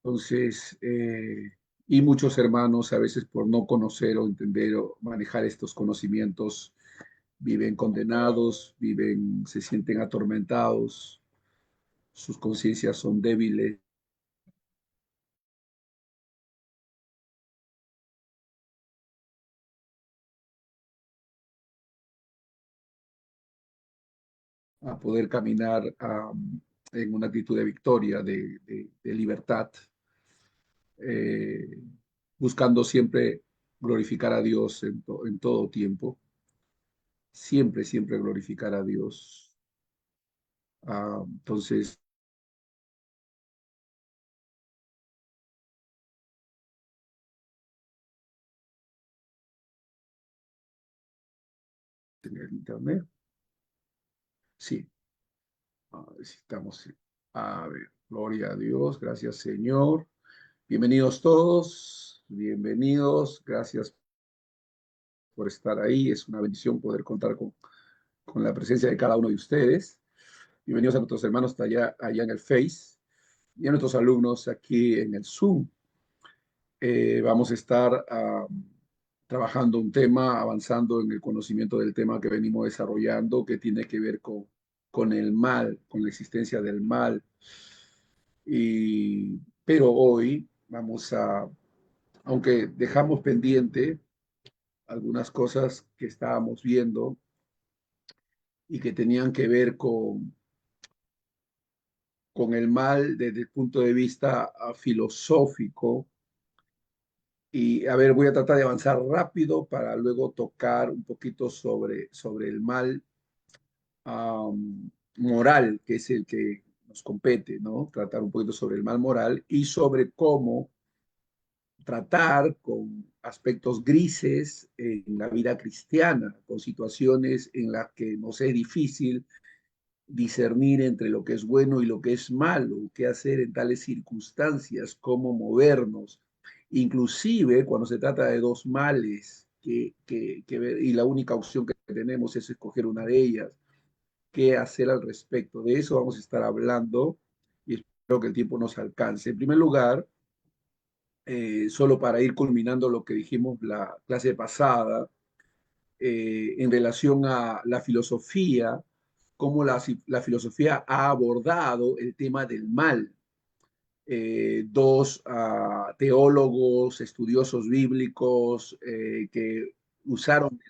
Entonces, y muchos hermanos a veces por no conocer o entender o manejar estos conocimientos viven condenados, se sienten atormentados, sus conciencias son débiles a poder caminar en una actitud de victoria, de libertad, eh, buscando siempre glorificar a Dios en todo tiempo, siempre, siempre glorificar a Dios. Entonces, en el internet, sí, estamos, a ver, gloria a Dios, gracias Señor. Bienvenidos todos, bienvenidos, gracias por estar ahí. Es una bendición poder contar con la presencia de cada uno de ustedes. Bienvenidos a nuestros hermanos allá en el Face y a nuestros alumnos aquí en el Zoom. Vamos a estar trabajando un tema, avanzando en el conocimiento del tema que venimos desarrollando, que tiene que ver con el mal, con la existencia del mal. Pero hoy vamos aunque dejamos pendiente algunas cosas que estábamos viendo y que tenían que ver con el mal desde el punto de vista filosófico. Y a ver, voy a tratar de avanzar rápido para luego tocar un poquito sobre el mal moral, que es el que nos compete, ¿no? Tratar un poquito sobre el mal moral y sobre cómo tratar con aspectos grises en la vida cristiana, con situaciones en las que nos es difícil discernir entre lo que es bueno y lo que es malo, qué hacer en tales circunstancias, cómo movernos, inclusive cuando se trata de dos males y la única opción que tenemos es escoger una de ellas, qué hacer al respecto. De eso vamos a estar hablando y espero que el tiempo nos alcance. En primer lugar, solo para ir culminando lo que dijimos la clase pasada, en relación a la filosofía, cómo la filosofía ha abordado el tema del mal. Dos teólogos, estudiosos bíblicos que usaron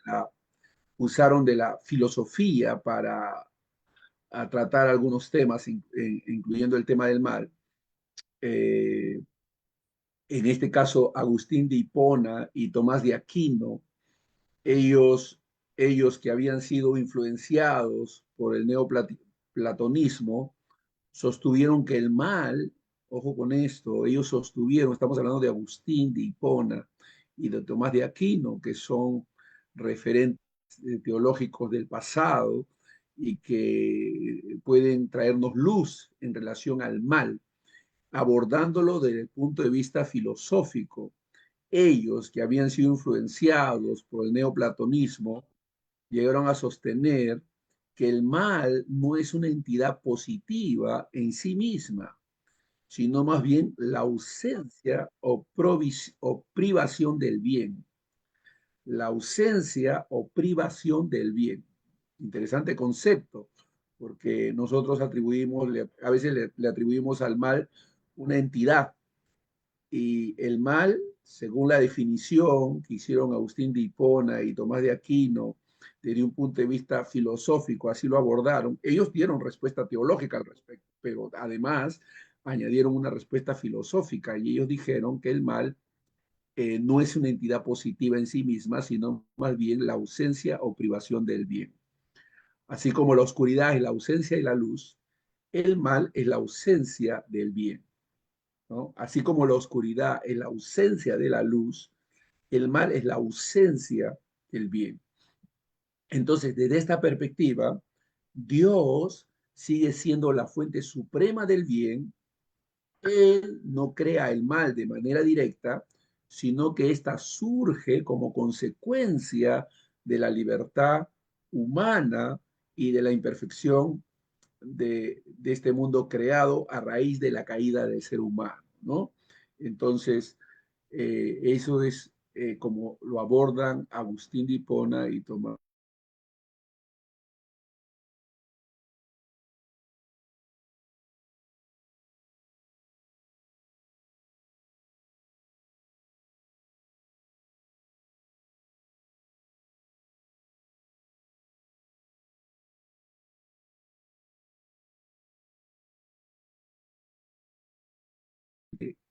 usaron de la filosofía para tratar algunos temas, incluyendo el tema del mal. Eh, en este caso, Agustín de Hipona y Tomás de Aquino, ellos, ellos que habían sido influenciados por el neoplatonismo, sostuvieron que el mal, ojo con esto, ellos sostuvieron, estamos hablando de Agustín, de Hipona y de Tomás de Aquino, que son referentes teológicos del pasado y que pueden traernos luz en relación al mal, abordándolo desde el punto de vista filosófico. Ellos, que habían sido influenciados por el neoplatonismo, llegaron a sostener que el mal no es una entidad positiva en sí misma, sino más bien la ausencia o privación del bien. La ausencia o privación del bien. Interesante concepto, porque nosotros a veces le atribuimos al mal una entidad, y el mal, según la definición que hicieron Agustín de Hipona y Tomás de Aquino, desde un punto de vista filosófico, así lo abordaron. Ellos dieron respuesta teológica al respecto, pero además añadieron una respuesta filosófica y ellos dijeron que el mal no es una entidad positiva en sí misma, sino más bien la ausencia o privación del bien. Así como la oscuridad es la ausencia de la luz, el mal es la ausencia del bien, ¿no? Así como la oscuridad es la ausencia de la luz, el mal es la ausencia del bien. Entonces, desde esta perspectiva, Dios sigue siendo la fuente suprema del bien. Él no crea el mal de manera directa, sino que ésta surge como consecuencia de la libertad humana y de la imperfección de este mundo creado a raíz de la caída del ser humano, ¿no? Entonces, eso es como lo abordan Agustín de Hipona y Tomás.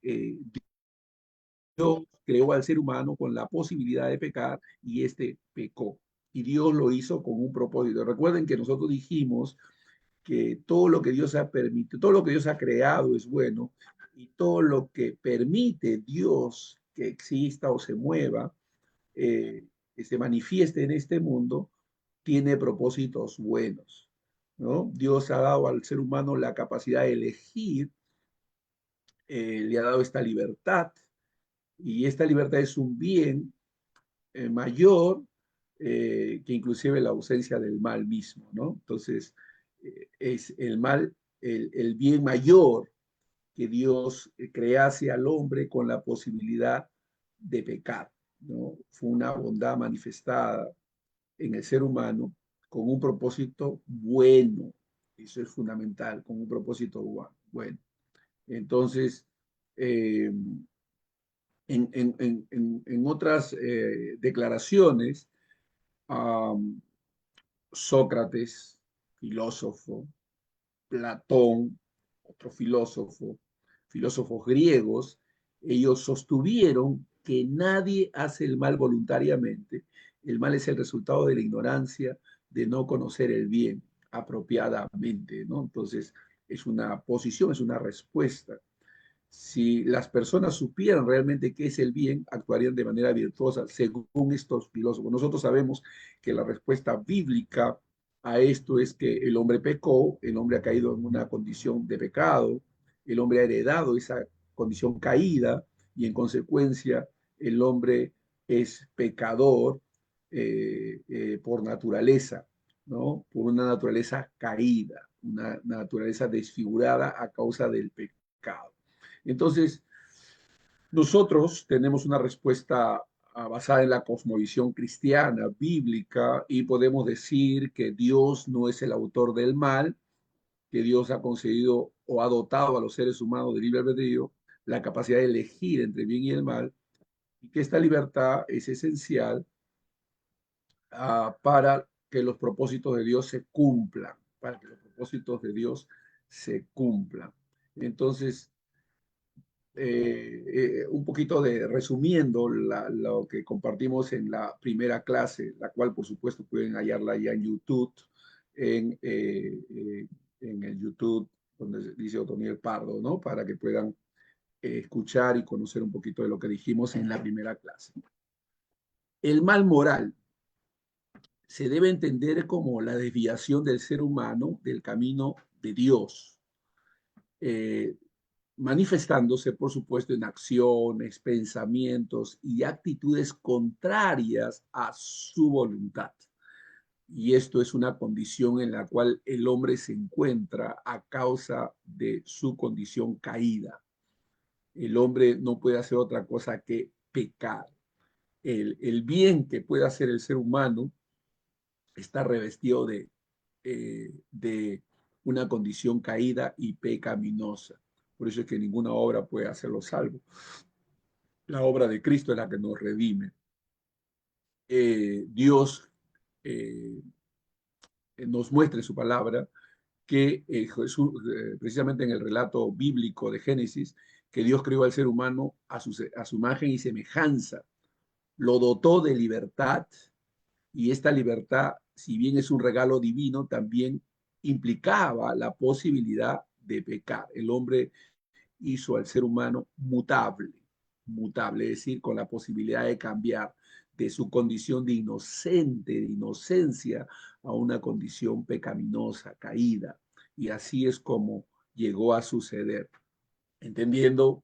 Eh, Dios creó al ser humano con la posibilidad de pecar y este pecó. Y Dios lo hizo con un propósito. Recuerden que nosotros dijimos que todo lo que Dios ha permitido, todo lo que Dios ha creado es bueno y todo lo que permite Dios que exista o se mueva, que se manifieste en este mundo, tiene propósitos buenos, ¿no? Dios ha dado al ser humano la capacidad de elegir, le ha dado esta libertad y esta libertad es un bien mayor que inclusive la ausencia del mal mismo, ¿no? Entonces, es el mal, el bien mayor que Dios crease al hombre con la posibilidad de pecar, ¿no? Fue una bondad manifestada en el ser humano con un propósito bueno. Eso es fundamental, con un propósito bueno. Entonces, eh, en otras declaraciones, um, Sócrates, filósofo, Platón, otro filósofo, filósofos griegos, ellos sostuvieron que nadie hace el mal voluntariamente. El mal es el resultado de la ignorancia, de no conocer el bien apropiadamente, ¿no? Entonces, es una posición, es una respuesta. Si las personas supieran realmente qué es el bien, actuarían de manera virtuosa, según estos filósofos. Nosotros sabemos que la respuesta bíblica a esto es que el hombre pecó, el hombre ha caído en una condición de pecado, el hombre ha heredado esa condición caída y en consecuencia el hombre es pecador por naturaleza, ¿no? Por una naturaleza caída, una naturaleza desfigurada a causa del pecado. Entonces, nosotros tenemos una respuesta basada en la cosmovisión cristiana, bíblica, y podemos decir que Dios no es el autor del mal, que Dios ha concedido o ha dotado a los seres humanos de libre albedrío la capacidad de elegir entre el bien y el mal, y que esta libertad es esencial para que los propósitos de Dios se cumplan, para que los propósitos de Dios se cumplan. Entonces, un poquito de resumiendo lo que compartimos en la primera clase, la cual por supuesto pueden hallarla ya en YouTube, en, en el YouTube donde dice Otoniel Pardo, ¿no? Para que puedan escuchar y conocer un poquito de lo que dijimos en la primera clase. El mal moral se debe entender como la desviación del ser humano del camino de Dios. Eh, Manifestándose, por supuesto, en acciones, pensamientos y actitudes contrarias a su voluntad. Y esto es una condición en la cual el hombre se encuentra a causa de su condición caída. El hombre no puede hacer otra cosa que pecar. El bien que puede hacer el ser humano está revestido de una condición caída y pecaminosa. Por eso es que ninguna obra puede hacerlo salvo. La obra de Cristo es la que nos redime. Dios eh, nos muestra en su palabra que Jesús, precisamente en el relato bíblico de Génesis, que Dios creó al ser humano a su imagen y semejanza, lo dotó de libertad y esta libertad, si bien es un regalo divino, también implicaba la posibilidad de pecar. El hombre hizo al ser humano mutable, mutable, es decir, con la posibilidad de cambiar de su condición de inocente, de inocencia, a una condición pecaminosa, caída. Y así es como llegó a suceder, entendiendo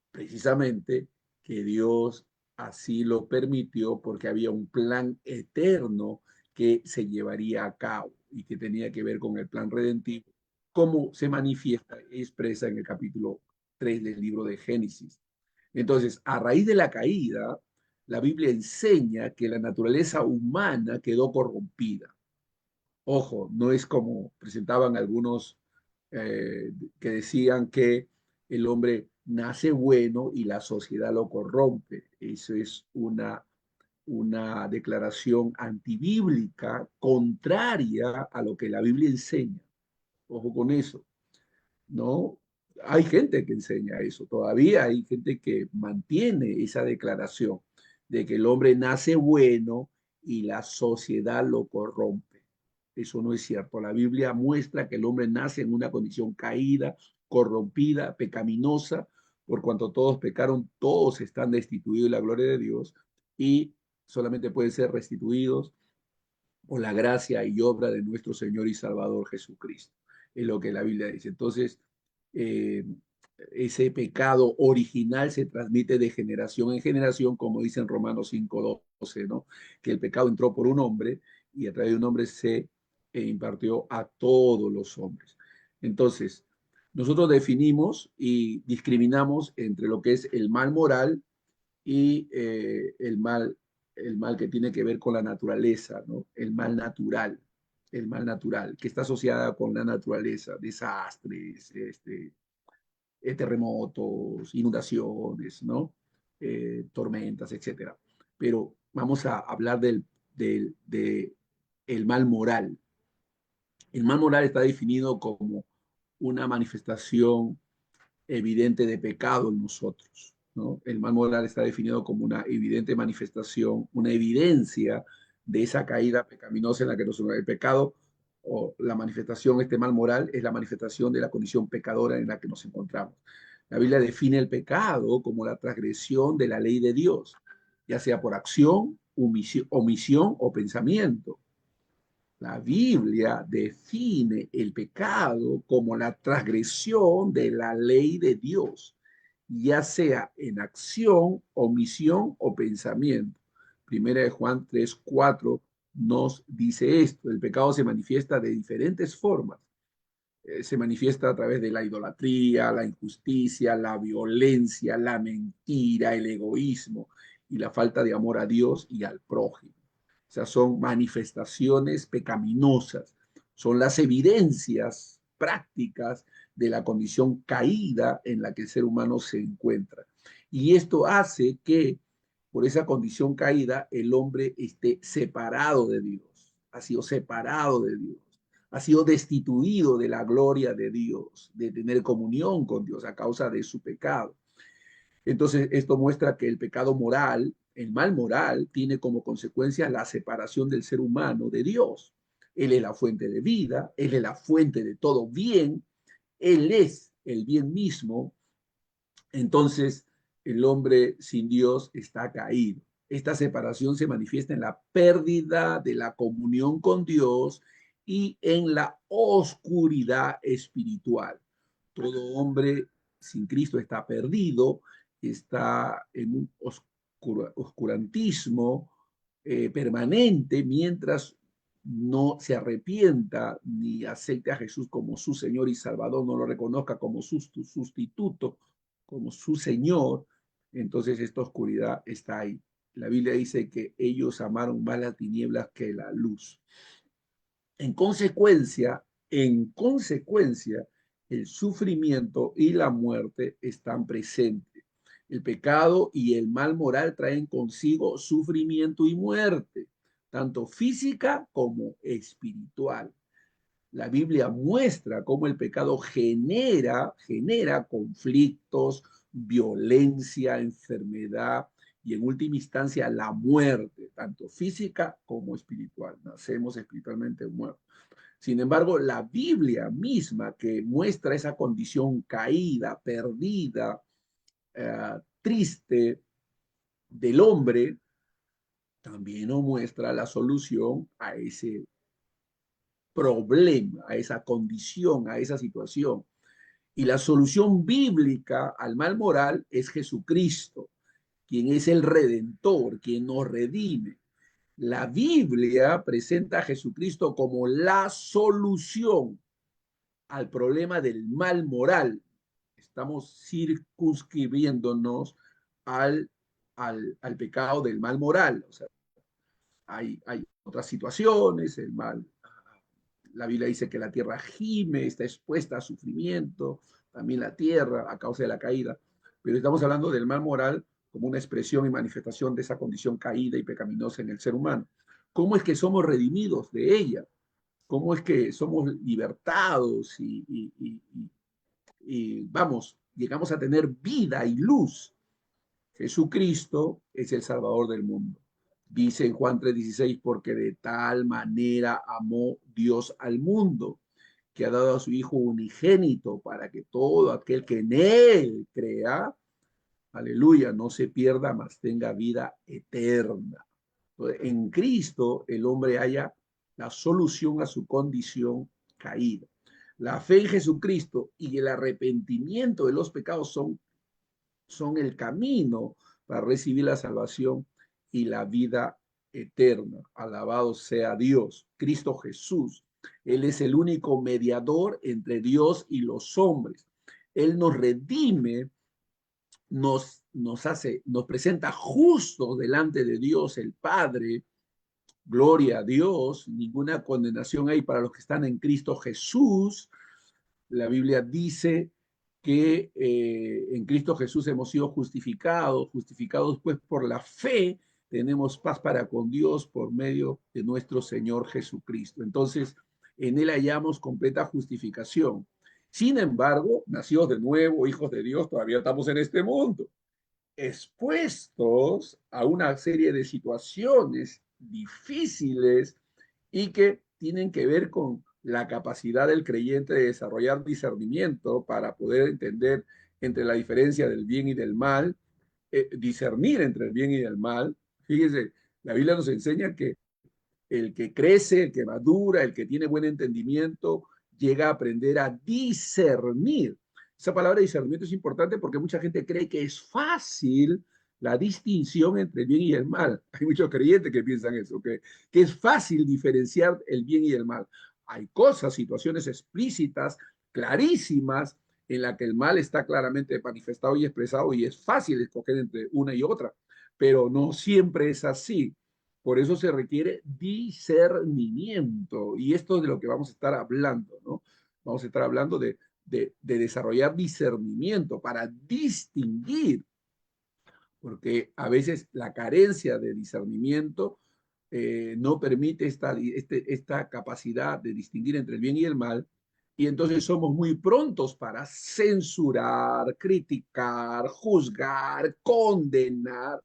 precisamente que Dios así lo permitió porque había un plan eterno que se llevaría a cabo y que tenía que ver con el plan redentivo, como se manifiesta y expresa en el capítulo 3 del libro de Génesis. Entonces, a raíz de la caída, la Biblia enseña que la naturaleza humana quedó corrompida. Ojo, no es como presentaban algunos que decían que el hombre nace bueno y la sociedad lo corrompe. Eso es una declaración antibíblica contraria a lo que la Biblia enseña. Ojo con eso, ¿no? Hay gente que enseña eso, todavía hay gente que mantiene esa declaración de que el hombre nace bueno y la sociedad lo corrompe. Eso no es cierto. La Biblia muestra que el hombre nace en una condición caída, corrompida, pecaminosa, por cuanto todos pecaron, todos están destituidos de la gloria de Dios y solamente pueden ser restituidos por la gracia y obra de nuestro Señor y Salvador Jesucristo. Es lo que la Biblia dice. Entonces, eh, ese pecado original se transmite de generación en generación, como dice en Romanos 5:12, ¿no? Que el pecado entró por un hombre y a través de un hombre se impartió a todos los hombres. Entonces, nosotros definimos y discriminamos entre lo que es el mal moral y el mal que tiene que ver con la naturaleza, ¿no? El mal natural, que está asociada con la naturaleza, desastres, terremotos, inundaciones, ¿no? Tormentas, etcétera. Pero vamos a hablar de el mal moral. El mal moral está definido como una manifestación evidente de pecado en nosotros, ¿no? El mal moral está definido como una evidente manifestación, una evidencia de esa caída pecaminosa en la que nos el pecado o la manifestación, este mal moral, es la manifestación de la condición pecadora en la que nos encontramos. La Biblia define el pecado como la transgresión de la ley de Dios, ya sea por acción, omisión o pensamiento. La Biblia define el pecado como la transgresión de la ley de Dios, ya sea en acción, omisión o pensamiento. Primera de Juan 3:4 nos dice esto. El pecado se manifiesta de diferentes formas. Se manifiesta a través de la idolatría, la injusticia, la violencia, la mentira, el egoísmo y la falta de amor a Dios y al prójimo. O sea, son manifestaciones pecaminosas, son las evidencias prácticas de la condición caída en la que el ser humano se encuentra. Y esto hace que por esa condición caída el hombre esté separado de Dios, ha sido separado de Dios, ha sido destituido de la gloria de Dios, de tener comunión con Dios a causa de su pecado. Entonces, esto muestra que el pecado moral, el mal moral, tiene como consecuencia la separación del ser humano de Dios. Él es la fuente de vida, Él es la fuente de todo bien, Él es el bien mismo. Entonces, el hombre sin Dios está caído. Esta separación se manifiesta en la pérdida de la comunión con Dios y en la oscuridad espiritual. Todo hombre sin Cristo está perdido, está en un oscurantismo permanente mientras no se arrepienta ni acepte a Jesús como su Señor y Salvador, no lo reconozca como su sustituto, como su Señor, entonces esta oscuridad está ahí. La Biblia dice que ellos amaron más las tinieblas que la luz. En consecuencia, el sufrimiento y la muerte están presentes. El pecado y el mal moral traen consigo sufrimiento y muerte, tanto física como espiritual. La Biblia muestra cómo el pecado genera conflictos, violencia, enfermedad y en última instancia la muerte, tanto física como espiritual. Nacemos espiritualmente muertos. Sin embargo, la Biblia misma que muestra esa condición caída, perdida, triste del hombre, también nos muestra la solución a ese problema, a esa condición, a esa situación. Y la solución bíblica al mal moral es Jesucristo, quien es el redentor, quien nos redime. La Biblia presenta a Jesucristo como la solución al problema del mal moral. estamos circunscribiéndonos al pecado del mal moral. O sea, hay otras situaciones, el mal. La Biblia dice que la tierra gime, está expuesta a sufrimiento, también la tierra a causa de la caída, pero estamos hablando del mal moral como una expresión y manifestación de esa condición caída y pecaminosa en el ser humano. ¿Cómo es que somos redimidos de ella? ¿Cómo es que somos libertados y vamos, llegamos a tener vida y luz? Jesucristo es el Salvador del mundo. Dice en Juan 3:16, porque de tal manera amó Dios al mundo, que ha dado a su Hijo unigénito para que todo aquel que en Él crea, aleluya, no se pierda, mas tenga vida eterna. Entonces, en Cristo el hombre halla la solución a su condición caída. La fe en Jesucristo y el arrepentimiento de los pecados son el camino para recibir la salvación y la vida eterna. Alabado sea Dios, Cristo Jesús. Él es el único mediador entre Dios y los hombres. Él nos redime, nos presenta justo delante de Dios el Padre. Gloria a Dios, ninguna condenación hay para los que están en Cristo Jesús. La Biblia dice que en Cristo Jesús hemos sido justificados pues por la fe, tenemos paz para con Dios por medio de nuestro Señor Jesucristo. Entonces, en Él hallamos completa justificación. Sin embargo, nacidos de nuevo, hijos de Dios, todavía estamos en este mundo, expuestos a una serie de situaciones difíciles y que tienen que ver con la capacidad del creyente de desarrollar discernimiento para poder entender entre la diferencia del bien y del mal, discernir entre el bien y el mal. Fíjense, la Biblia nos enseña que el que crece, el que madura, el que tiene buen entendimiento, llega a aprender a discernir. Esa palabra discernimiento es importante porque mucha gente cree que es fácil la distinción entre el bien y el mal. Hay muchos creyentes que piensan eso, que es fácil diferenciar el bien y el mal. Hay cosas, situaciones explícitas, clarísimas, en la que el mal está claramente manifestado y expresado y es fácil escoger entre una y otra, pero no siempre es así. Por eso se requiere discernimiento. Y esto es de lo que vamos a estar hablando, ¿no? Vamos a estar hablando de desarrollar discernimiento para distinguir, porque a veces la carencia de discernimiento no permite esta capacidad de distinguir entre el bien y el mal. Y entonces somos muy prontos para censurar, criticar, juzgar, condenar,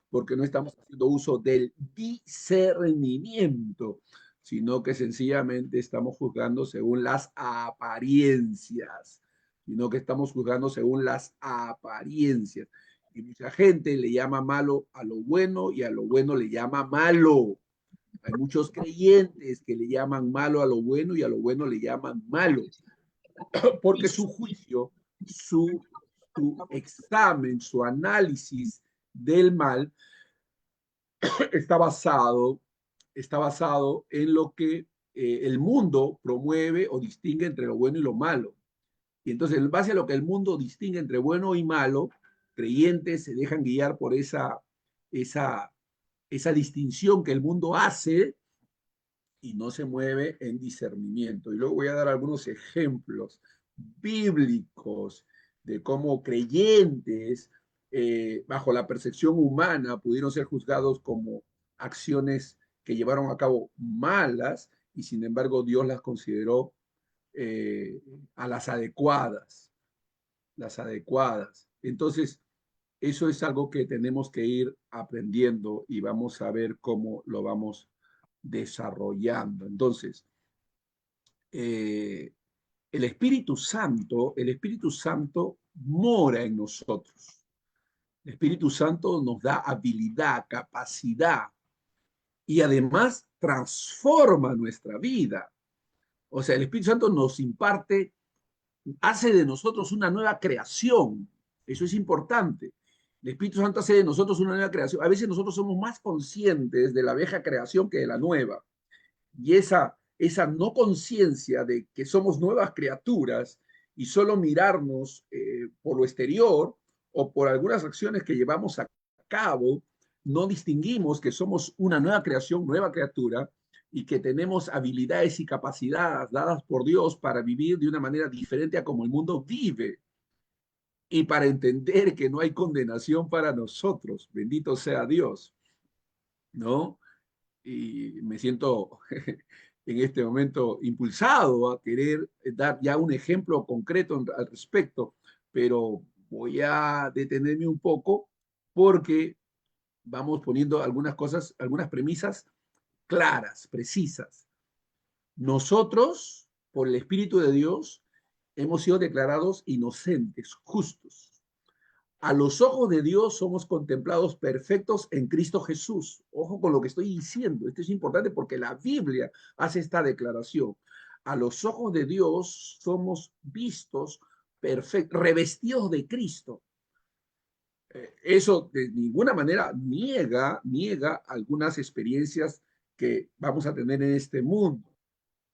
porque no estamos haciendo uso del discernimiento, sino que sencillamente estamos juzgando según las apariencias, sino que estamos juzgando según las apariencias. Y mucha gente le llama malo a lo bueno y a lo bueno le llama malo. Hay muchos creyentes que le llaman malo a lo bueno y a lo bueno le llaman malo, porque su juicio, su examen, su análisis del mal está basado, está basado en lo que el mundo promueve o distingue entre lo bueno y lo malo. Y entonces, en base a lo que el mundo distingue entre bueno y malo, creyentes se dejan guiar por esa, esa distinción que el mundo hace y no se mueve en discernimiento. Y luego voy a dar algunos ejemplos bíblicos de cómo creyentes, bajo la percepción humana, pudieron ser juzgados como acciones que llevaron a cabo malas y sin embargo Dios las consideró a las adecuadas, las adecuadas. Entonces, eso es algo que tenemos que ir aprendiendo y vamos a ver cómo lo vamos desarrollando. Entonces, eh, el Espíritu Santo mora en nosotros. El Espíritu Santo nos da habilidad, capacidad y además transforma nuestra vida. O sea, el Espíritu Santo nos imparte, hace de nosotros una nueva creación. Eso es importante. El Espíritu Santo hace de nosotros una nueva creación. A veces nosotros somos más conscientes de la vieja creación que de la nueva. Y esa no conciencia de que somos nuevas criaturas y solo mirarnos por lo exterior o por algunas acciones que llevamos a cabo, no distinguimos que somos una nueva creación, nueva criatura, y que tenemos habilidades y capacidades dadas por Dios para vivir de una manera diferente a como el mundo vive y para entender que no hay condenación para nosotros. Bendito sea Dios, ¿no? Y me siento en este momento impulsado a querer dar ya un ejemplo concreto al respecto, pero voy a detenerme un poco porque vamos poniendo algunas cosas, algunas premisas claras, precisas. Nosotros, por el Espíritu de Dios, hemos sido declarados inocentes, justos. A los ojos de Dios somos contemplados perfectos en Cristo Jesús. Ojo con lo que estoy diciendo. Esto es importante porque la Biblia hace esta declaración. A los ojos de Dios somos vistos perfectos, revestidos de Cristo. Eso de ninguna manera niega algunas experiencias que vamos a tener en este mundo,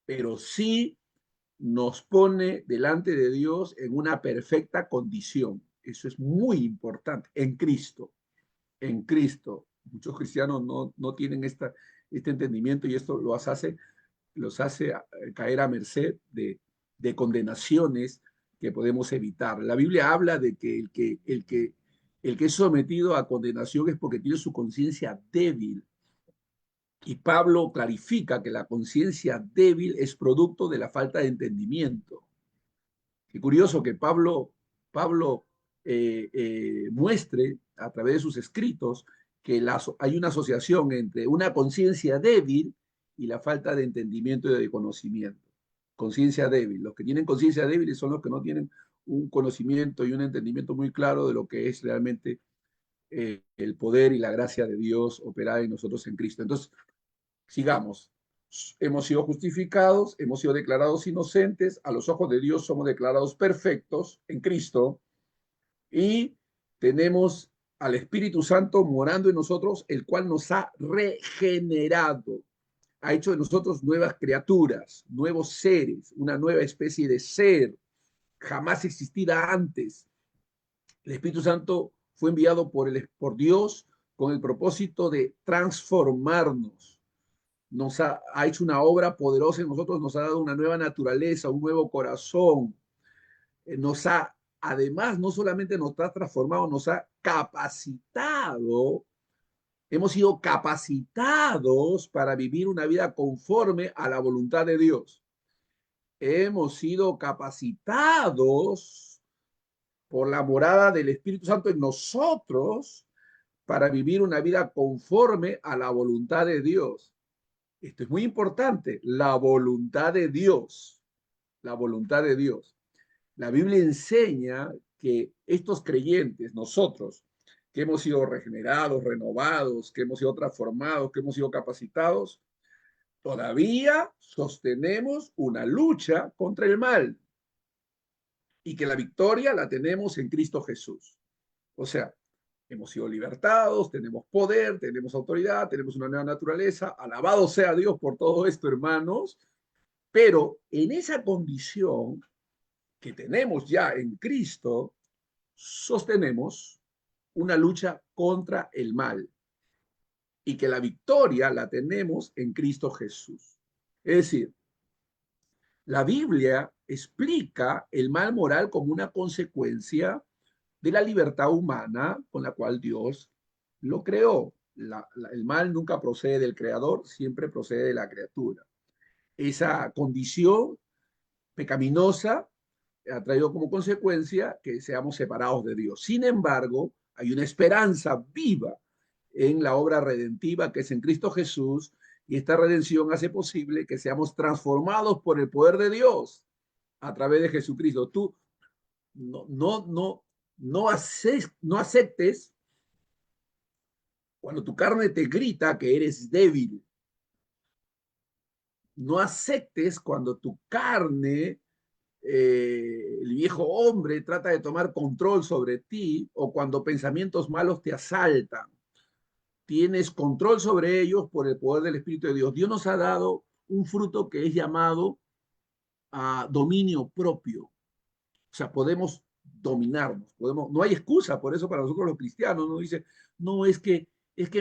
pero sí nos pone delante de Dios en una perfecta condición. Eso es muy importante, en Cristo, en Cristo. Muchos cristianos no tienen este entendimiento y esto los hace caer a merced de condenaciones que podemos evitar. La Biblia habla de que el que es sometido a condenación es porque tiene su conciencia débil. Y Pablo clarifica que la conciencia débil es producto de la falta de entendimiento. Qué curioso que Pablo muestre a través de sus escritos que hay una asociación entre una conciencia débil y la falta de entendimiento y de conocimiento. Conciencia débil. Los que tienen conciencia débil son los que no tienen un conocimiento y un entendimiento muy claro de lo que es realmente el poder y la gracia de Dios operada en nosotros en Cristo. Entonces, sigamos. Hemos sido justificados, hemos sido declarados inocentes, a los ojos de Dios somos declarados perfectos en Cristo y tenemos al Espíritu Santo morando en nosotros, el cual nos ha regenerado, ha hecho de nosotros nuevas criaturas, nuevos seres, una nueva especie de ser, jamás existida antes. El Espíritu Santo fue enviado por Dios con el propósito de transformarnos. Ha hecho una obra poderosa en nosotros, nos ha dado una nueva naturaleza, un nuevo corazón, además, no solamente nos ha transformado, nos ha capacitado, hemos sido capacitados para vivir una vida conforme a la voluntad de Dios. Hemos sido capacitados por la morada del Espíritu Santo en nosotros para vivir una vida conforme a la voluntad de Dios. Esto es muy importante, la voluntad de Dios, la voluntad de Dios. La Biblia enseña que estos creyentes, nosotros, que hemos sido regenerados, renovados, que hemos sido transformados, que hemos sido capacitados, todavía sostenemos una lucha contra el mal y que la victoria la tenemos en Cristo Jesús. O sea, hemos sido libertados, tenemos poder, tenemos autoridad, tenemos una nueva naturaleza. Alabado sea Dios por todo esto, hermanos. Pero en esa condición que tenemos ya en Cristo, sostenemos una lucha contra el mal y que la victoria la tenemos en Cristo Jesús. Es decir, la Biblia explica el mal moral como una consecuencia de la libertad humana con la cual Dios lo creó. El mal nunca procede del creador, siempre procede de la criatura. Esa condición pecaminosa ha traído como consecuencia que seamos separados de Dios. Sin embargo, hay una esperanza viva en la obra redentiva que es en Cristo Jesús, y esta redención hace posible que seamos transformados por el poder de Dios a través de Jesucristo. Tú no aceptes cuando tu carne te grita que eres débil. No aceptes cuando tu carne, el viejo hombre, trata de tomar control sobre ti, o cuando pensamientos malos te asaltan. Tienes control sobre ellos por el poder del Espíritu de Dios. Dios nos ha dado un fruto que es llamado dominio propio. O sea, podemos dominarnos, podemos, no hay excusa por eso para nosotros los cristianos, no dice, no, es que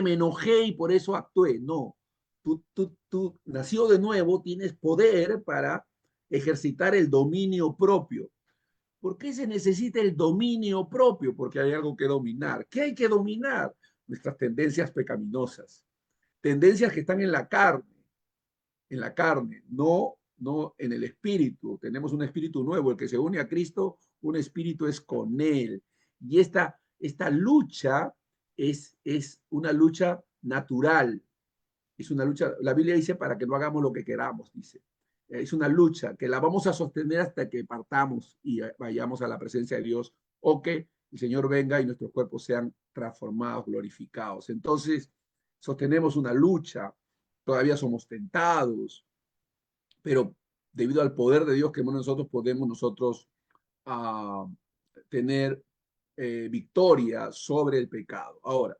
me enojé y por eso actué, no. Tú nacido de nuevo, tienes poder para ejercitar el dominio propio. ¿Por qué se necesita el dominio propio? Porque hay algo que dominar. ¿Qué hay que dominar? Nuestras tendencias pecaminosas, tendencias que están en la carne, no en el espíritu. Tenemos un espíritu nuevo, el que se une a Cristo, un espíritu es con él. Y esta lucha es una lucha natural, es una lucha, la Biblia dice para que no hagamos lo que queramos, dice. Es una lucha que la vamos a sostener hasta que partamos y vayamos a la presencia de Dios o que el Señor venga y nuestros cuerpos sean transformados, glorificados. Entonces, sostenemos una lucha, todavía somos tentados, pero debido al poder de Dios que nosotros podemos nosotros uh, tener victoria sobre el pecado. Ahora,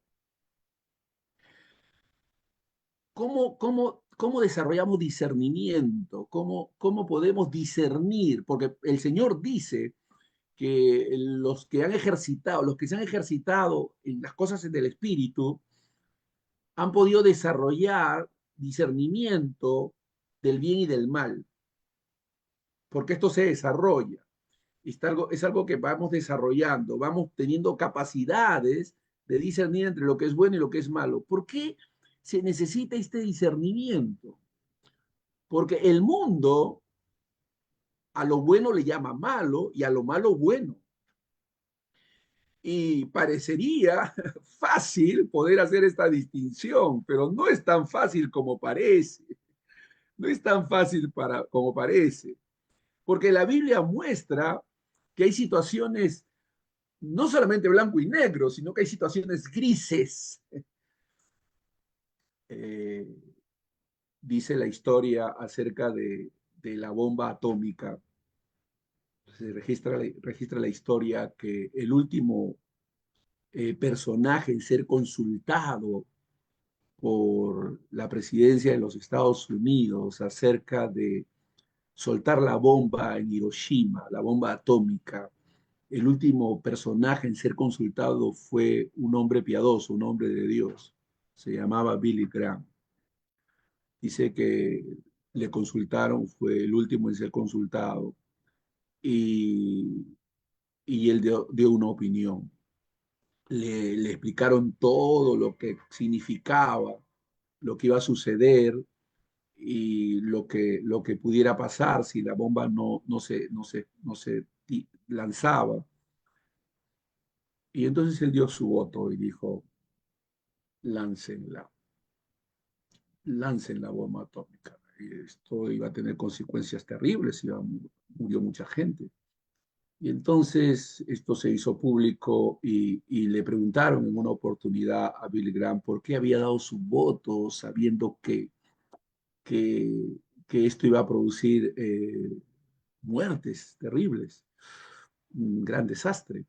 ¿cómo desarrollamos discernimiento? ¿Cómo podemos discernir? Porque el Señor dice que los que se han ejercitado en las cosas del Espíritu, han podido desarrollar discernimiento del bien y del mal, porque esto se desarrolla. Es algo que vamos desarrollando, vamos teniendo capacidades de discernir entre lo que es bueno y lo que es malo. ¿Por qué se necesita este discernimiento? Porque el mundo a lo bueno le llama malo y a lo malo bueno. Y parecería fácil poder hacer esta distinción, pero no es tan fácil como parece. No es tan fácil como parece. Porque la Biblia muestra que hay situaciones no solamente blanco y negro, sino que hay situaciones grises. Eh, Dice la historia acerca de la bomba atómica. Se registra la historia que el último personaje en ser consultado por la presidencia de los Estados Unidos acerca de soltar la bomba en Hiroshima, la bomba atómica. El último personaje en ser consultado fue un hombre piadoso, un hombre de Dios. Se llamaba Billy Graham. Dice que le consultaron, fue el último en ser consultado y, y él dio una opinión. Le explicaron todo lo que significaba, lo que iba a suceder y lo que pudiera pasar si la bomba no se lanzaba. Y entonces él dio su voto y dijo, láncenla, lancen la bomba atómica. Y esto iba a tener consecuencias terribles, murió mucha gente. Y entonces esto se hizo público y le preguntaron en una oportunidad a Billy Graham por qué había dado su voto sabiendo que, que esto iba a producir muertes terribles, un gran desastre.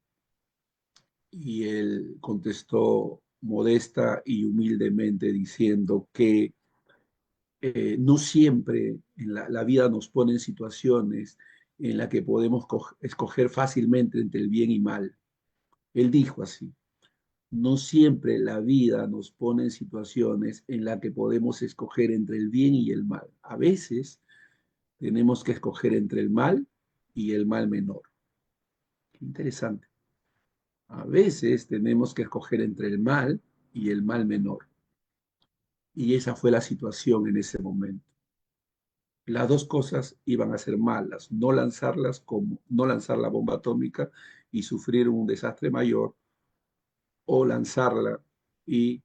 Y él contestó modesta y humildemente diciendo que no siempre en la vida nos pone en situaciones en las que podemos escoger fácilmente entre el bien y mal. Él dijo así, no siempre la vida nos pone en situaciones en las que podemos escoger entre el bien y el mal. A veces tenemos que escoger entre el mal y el mal menor. Qué interesante. A veces tenemos que escoger entre el mal y el mal menor. Y esa fue la situación en ese momento. Las dos cosas iban a ser malas, no lanzar la bomba atómica y sufrir un desastre mayor, o lanzarla y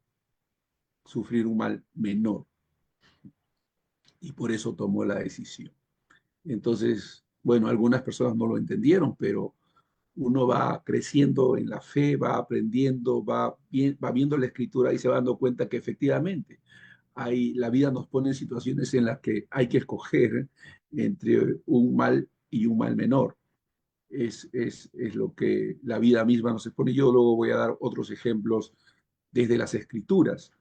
sufrir un mal menor. Y por eso tomó la decisión. Entonces, bueno, algunas personas no lo entendieron, pero uno va creciendo en la fe, va aprendiendo, va viendo la escritura y se va dando cuenta que efectivamente la vida nos pone en situaciones en las que hay que escoger entre un mal y un mal menor. Es lo que la vida misma nos expone. Yo luego voy a dar otros ejemplos desde las escrituras,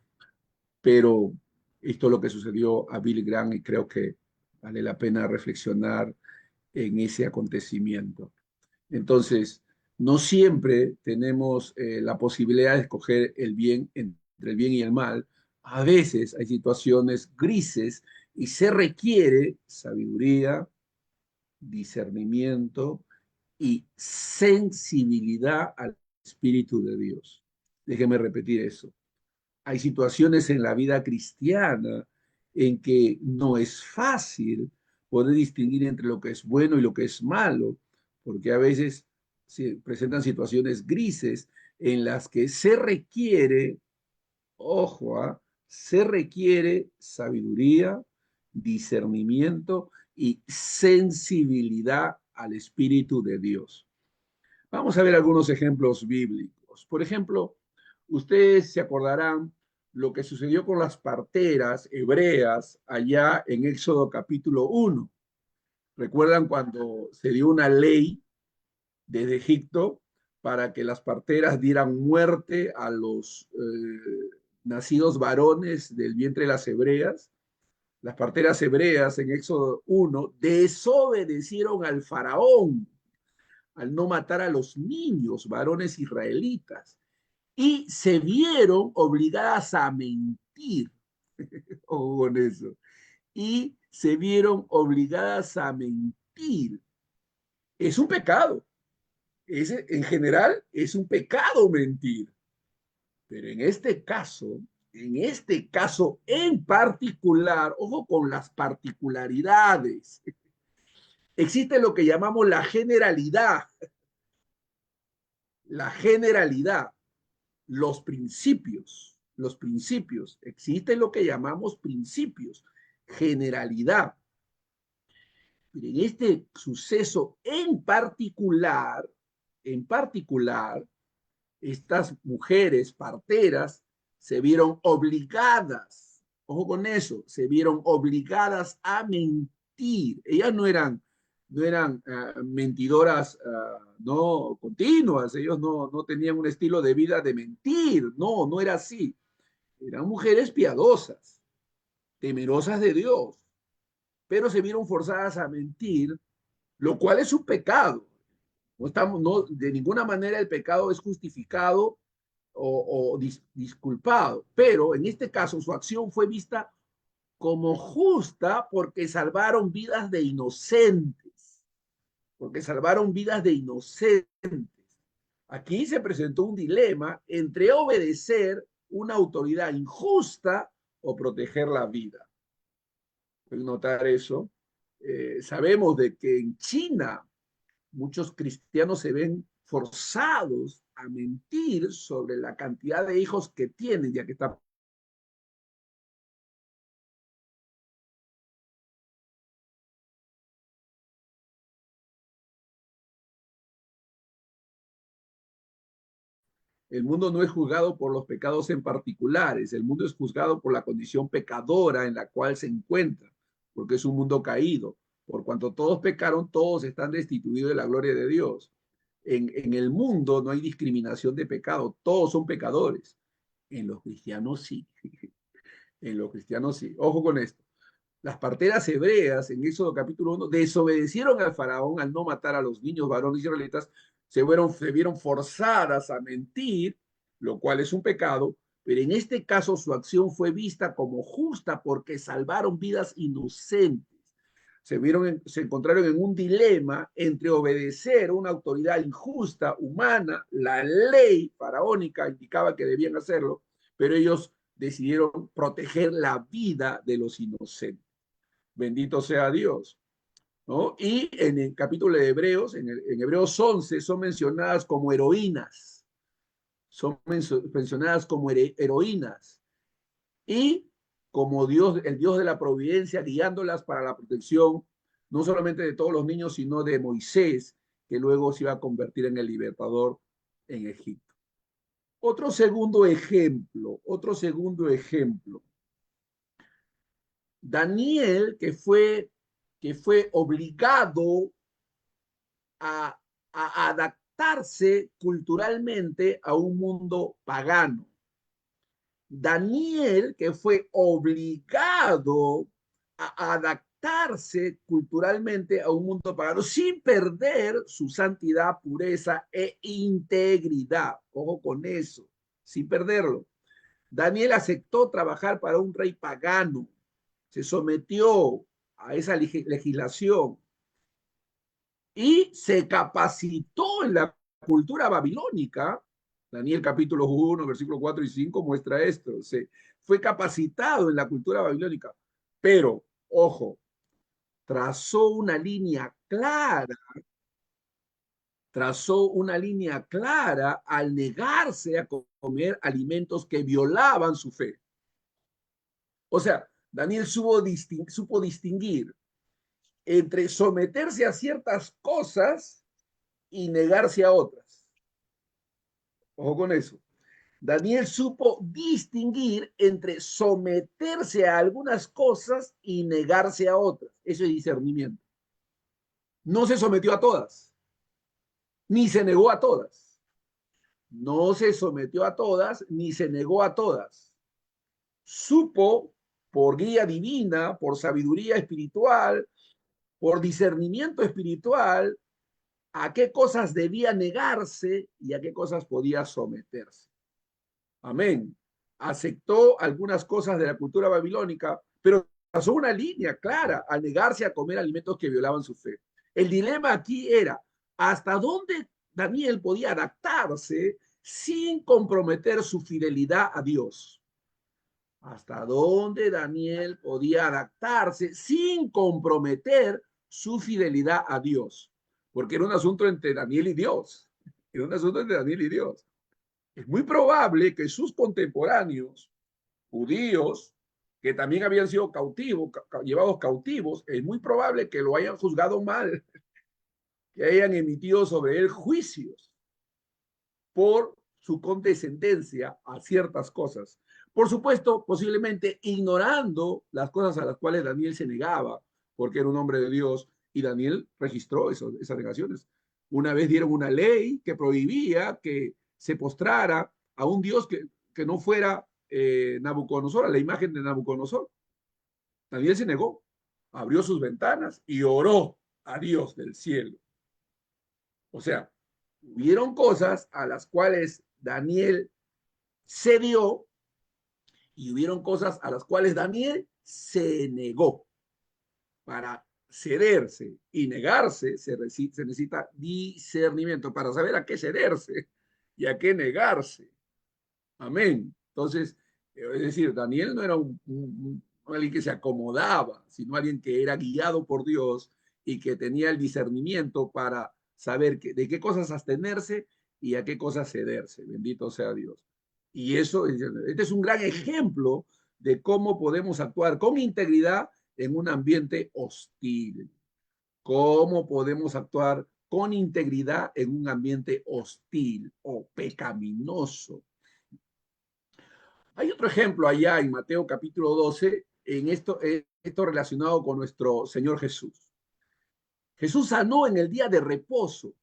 pero esto es lo que sucedió a Billy Graham y creo que vale la pena reflexionar en ese acontecimiento. Entonces, no siempre tenemos la posibilidad de escoger el bien entre el bien y el mal. A veces hay situaciones grises y se requiere sabiduría, discernimiento y sensibilidad al Espíritu de Dios. Déjeme repetir eso. Hay situaciones en la vida cristiana en que no es fácil poder distinguir entre lo que es bueno y lo que es malo, porque a veces se presentan situaciones grises en las que se requiere, ojo, se requiere sabiduría, discernimiento y sensibilidad al Espíritu de Dios. Vamos a ver algunos ejemplos bíblicos. Por ejemplo, ustedes se acordarán lo que sucedió con las parteras hebreas allá en Éxodo capítulo 1. ¿Recuerdan cuando se dio una ley desde Egipto para que las parteras dieran muerte a los nacidos varones del vientre de las hebreas? Las parteras hebreas en Éxodo 1 desobedecieron al faraón al no matar a los niños varones israelitas y se vieron obligadas a mentir. Ojo con eso. Y se vieron obligadas a mentir. Es un pecado. En general, es un pecado mentir. Pero en este caso en particular, ojo con las particularidades, existe lo que llamamos la generalidad. La generalidad. Los principios, existen lo que llamamos principios, generalidad. Pero en este suceso en particular, estas mujeres parteras se vieron obligadas, ojo con eso, se vieron obligadas a mentir. Ellas no eran mentidoras no continuas, ellos no tenían un estilo de vida de mentir, no era así. Eran mujeres piadosas, temerosas de Dios, pero se vieron forzadas a mentir, lo cual es un pecado. De ninguna manera el pecado es justificado o disculpado, pero en este caso su acción fue vista como justa porque salvaron vidas de inocentes, porque salvaron vidas de inocentes. Aquí se presentó un dilema entre obedecer una autoridad injusta o proteger la vida. Pueden notar eso. Sabemos de que en China muchos cristianos se ven forzados a mentir sobre la cantidad de hijos que tienen, ya que está el mundo no es juzgado por los pecados en particulares, el mundo es juzgado por la condición pecadora en la cual se encuentra, porque es un mundo caído. Por cuanto todos pecaron, todos están destituidos de la gloria de Dios. En el mundo no hay discriminación de pecado, todos son pecadores. En los cristianos sí, en los cristianos sí. Ojo con esto. Las parteras hebreas en Éxodo capítulo 1 desobedecieron al faraón al no matar a los niños varones israelitas, se vieron forzadas a mentir, lo cual es un pecado, pero en este caso su acción fue vista como justa porque salvaron vidas inocentes. Se encontraron en un dilema entre obedecer a una autoridad injusta, humana, la ley faraónica indicaba que debían hacerlo, pero ellos decidieron proteger la vida de los inocentes. Bendito sea Dios. ¿No? Y en el capítulo de Hebreos, en Hebreos 11, son mencionadas como heroínas. Son mencionadas como heroínas. Y como Dios, el Dios de la providencia, guiándolas para la protección, no solamente de todos los niños, sino de Moisés, que luego se iba a convertir en el libertador en Egipto. Otro segundo ejemplo. Daniel, que fue obligado a, a adaptarse culturalmente a un mundo pagano. Daniel, que fue obligado a adaptarse adaptarse culturalmente a un mundo pagano sin perder su santidad, pureza e integridad. Ojo con eso, sin perderlo. Daniel aceptó trabajar para un rey pagano, se sometió a esa legislación y se capacitó en la cultura babilónica. Daniel capítulo 1, versículo 4 y 5 muestra esto. Se fue capacitado en la cultura babilónica, pero, ojo, trazó una línea clara, trazó una línea clara al negarse a comer alimentos que violaban su fe. O sea, Daniel supo distinguir entre someterse a ciertas cosas y negarse a otras. Ojo con eso. Daniel supo distinguir entre someterse a algunas cosas y negarse a otras. Eso es discernimiento. No se sometió a todas, ni se negó a todas. No se sometió a todas, ni se negó a todas. Supo, por guía divina, por sabiduría espiritual, por discernimiento espiritual, a qué cosas debía negarse y a qué cosas podía someterse. Amén. Aceptó algunas cosas de la cultura babilónica, pero pasó una línea clara al negarse a comer alimentos que violaban su fe. El dilema aquí era hasta dónde Daniel podía adaptarse sin comprometer su fidelidad a Dios. Hasta dónde Daniel podía adaptarse sin comprometer su fidelidad a Dios. Porque era un asunto entre Daniel y Dios. Era un asunto entre Daniel y Dios. Es muy probable que sus contemporáneos judíos, que también habían sido cautivos, llevados cautivos, es muy probable que lo hayan juzgado mal, que hayan emitido sobre él juicios por su condescendencia a ciertas cosas. Por supuesto, posiblemente ignorando las cosas a las cuales Daniel se negaba, porque era un hombre de Dios, y Daniel registró esas negaciones. Una vez dieron una ley que prohibía que se postrara a un Dios que no fuera Nabucodonosor, a la imagen de Nabucodonosor. Daniel se negó, abrió sus ventanas y oró a Dios del cielo. O sea, hubieron cosas a las cuales Daniel cedió y hubieron cosas a las cuales Daniel se negó. Para cederse y negarse se necesita discernimiento para saber a qué cederse y a qué negarse. Amén. Entonces, es decir, Daniel no era alguien que se acomodaba, sino alguien que era guiado por Dios y que tenía el discernimiento para saber de qué cosas abstenerse y a qué cosas cederse. Bendito sea Dios. Y eso, este es un gran ejemplo de cómo podemos actuar con integridad en un ambiente hostil. Cómo podemos actuar con integridad en un ambiente hostil o pecaminoso. Hay otro ejemplo allá en Mateo capítulo 12, en esto relacionado con nuestro Señor Jesús. Jesús sanó en el día de reposo.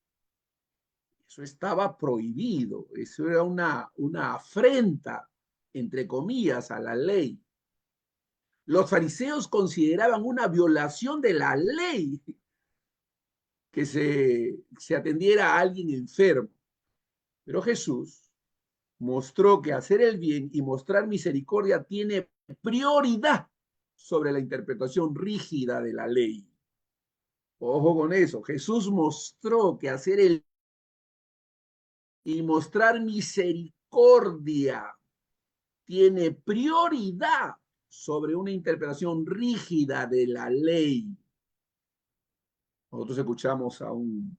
Eso estaba prohibido. Eso era una afrenta, entre comillas, a la ley. Los fariseos consideraban una violación de la ley que se atendiera a alguien enfermo. Pero Jesús mostró que hacer el bien y mostrar misericordia tiene prioridad sobre la interpretación rígida de la ley. Ojo con eso. Jesús mostró que hacer el y mostrar misericordia tiene prioridad sobre una interpretación rígida de la ley. Nosotros escuchamos a un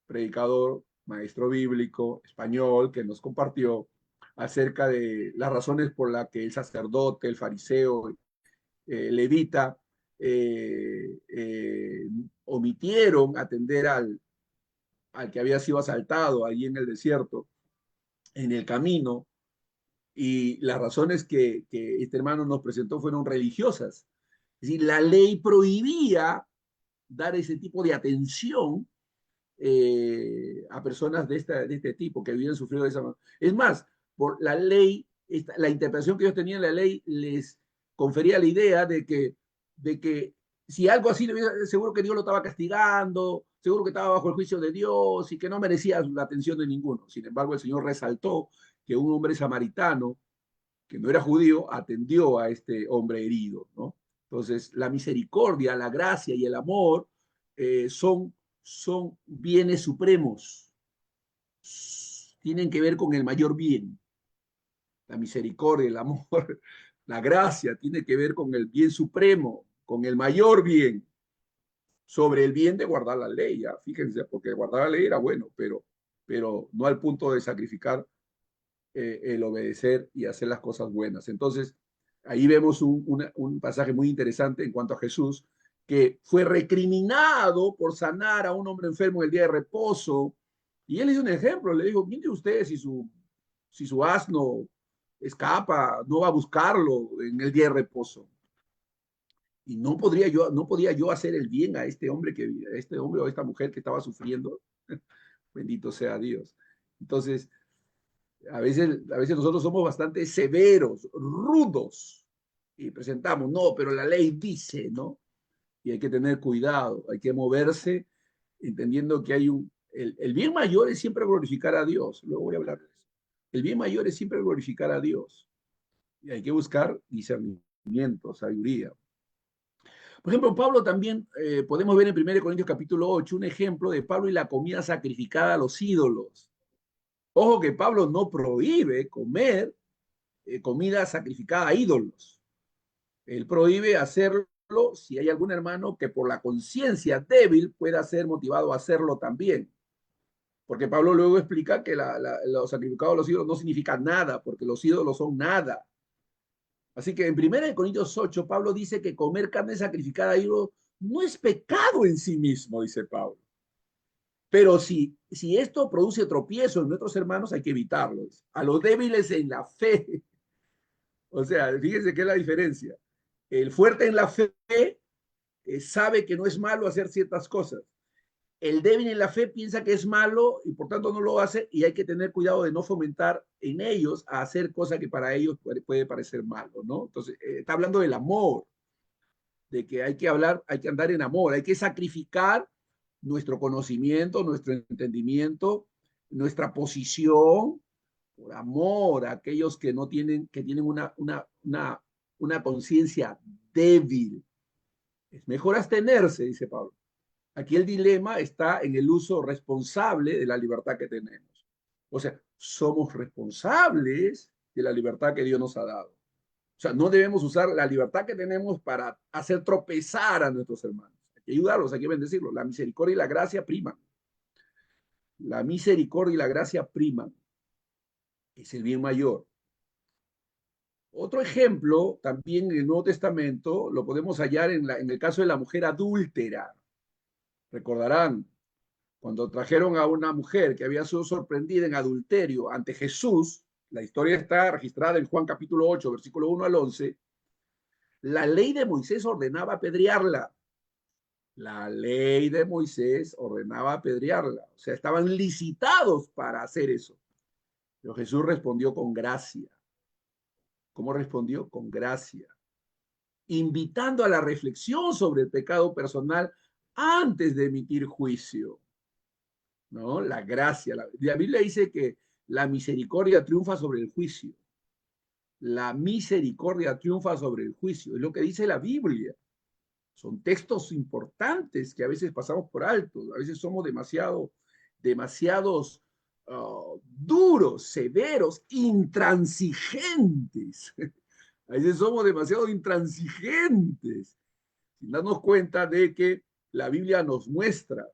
predicador, maestro bíblico español, que nos compartió acerca de las razones por las que el sacerdote, el fariseo, levita, omitieron atender al que había sido asaltado allí en el desierto, en el camino, y las razones que este hermano nos presentó fueron religiosas. Es decir, la ley prohibía dar ese tipo de atención a personas de este tipo que habían sufrido de esa manera. Es más, por la ley, la interpretación que ellos tenían de la ley les confería la idea de que si algo así, seguro que Dios lo estaba castigando, seguro que estaba bajo el juicio de Dios y que no merecía la atención de ninguno. Sin embargo, el Señor resaltó que un hombre samaritano, que no era judío, atendió a este hombre herido, ¿no? Entonces, la misericordia, la gracia y el amor son bienes supremos, tienen que ver con el mayor bien. La misericordia, el amor, la gracia tiene que ver con el bien supremo, con el mayor bien, sobre el bien de guardar la ley. ¿Ya? Fíjense, porque guardar la ley era bueno, pero no al punto de sacrificar el obedecer y hacer las cosas buenas. Entonces, ahí vemos un pasaje muy interesante en cuanto a Jesús, que fue recriminado por sanar a un hombre enfermo en el día de reposo. Y él le dio un ejemplo, le dijo, mire usted si su asno escapa, no va a buscarlo en el día de reposo. Y no podía yo hacer el bien a este hombre a este hombre o a esta mujer que estaba sufriendo. Bendito sea Dios. Entonces, a veces nosotros somos bastante severos, rudos, y presentamos, no, pero la ley dice, ¿no? Y hay que tener cuidado, hay que moverse entendiendo que el bien mayor es siempre glorificar a Dios. Luego voy a hablar de eso. El bien mayor es siempre glorificar a Dios. Y hay que buscar discernimiento, sabiduría. Por ejemplo, Pablo también, podemos ver en 1 Corintios capítulo 8 un ejemplo de Pablo y la comida sacrificada a los ídolos. Ojo que Pablo no prohíbe comer comida sacrificada a ídolos. Él prohíbe hacerlo si hay algún hermano que por la conciencia débil pueda ser motivado a hacerlo también. Porque Pablo luego explica que lo sacrificado a los ídolos no significa nada, porque los ídolos son nada. Así que en 1 Corintios 8, Pablo dice que comer carne sacrificada a ídolos no es pecado en sí mismo, dice Pablo. Pero si esto produce tropiezo en nuestros hermanos, hay que evitarlo. A los débiles en la fe. O sea, fíjense qué es la diferencia. El fuerte en la fe sabe que no es malo hacer ciertas cosas. El débil en la fe piensa que es malo y por tanto no lo hace y hay que tener cuidado de no fomentar en ellos a hacer cosas que para ellos puede parecer malo, ¿no? Entonces, está hablando del amor, de que hay que andar en amor, hay que sacrificar nuestro conocimiento, nuestro entendimiento, nuestra posición, por amor a aquellos que no tienen, que tienen una conciencia débil. Es mejor abstenerse, dice Pablo. Aquí el dilema está en el uso responsable de la libertad que tenemos. O sea, somos responsables de la libertad que Dios nos ha dado. O sea, no debemos usar la libertad que tenemos para hacer tropezar a nuestros hermanos. Hay que ayudarlos, hay que bendecirlos. La misericordia y la gracia priman. La misericordia y la gracia priman. Es el bien mayor. Otro ejemplo, también en el Nuevo Testamento, lo podemos hallar en el caso de la mujer adúltera. Recordarán, cuando trajeron a una mujer que había sido sorprendida en adulterio ante Jesús, la historia está registrada en Juan capítulo 8, versículo 1 al 11, la ley de Moisés ordenaba apedrearla. La ley de Moisés ordenaba apedrearla. O sea, estaban licitados para hacer eso. Pero Jesús respondió con gracia. ¿Cómo respondió? Con gracia. Invitando a la reflexión sobre el pecado personal antes de emitir juicio. ¿No? La gracia. La Biblia dice que la misericordia triunfa sobre el juicio. La misericordia triunfa sobre el juicio. Es lo que dice la Biblia. Son textos importantes que a veces pasamos por alto. A veces somos demasiados duros, severos, intransigentes. A veces somos demasiado intransigentes, sin darnos cuenta de que la Biblia nos muestra